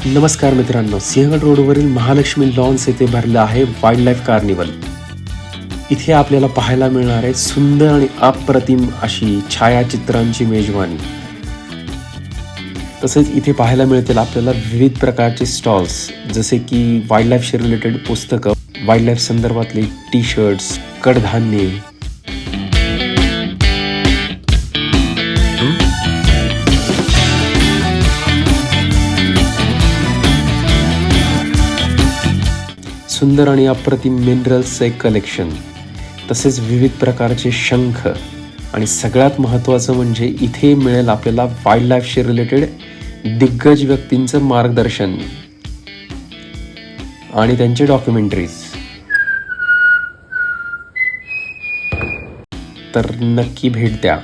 नमस्कार मित्रांनो, सिंहगड रोडवरील महालक्ष्मी लॉन्स येथे भरलं आहे वाईल्ड लाईफ कार्निवल. इथे आपल्याला पाहायला मिळणार आहे सुंदर आणि अप्रतिम अशी छायाचित्रांची मेजवानी. तसेच इथे पाहायला मिळतील आपल्याला विविध प्रकारचे स्टॉल्स, जसे की वाईल्ड लाईफशी रिलेटेड पुस्तकं, वाईल्ड लाईफ संदर्भातले टी शर्ट्स, कडधान्ये. सुंदर आणि अप्रतिम मिनरल्सचं एक कलेक्शन, तसेच विविध प्रकारचे शंख आणि सगळ्यात महत्त्वाचं म्हणजे इथे मिळेल आपल्याला वाईल्ड लाईफशी रिलेटेड दिग्गज व्यक्तींचं मार्गदर्शन आणि त्यांचे डॉक्युमेंटरीज. तर नक्की भेट द्या.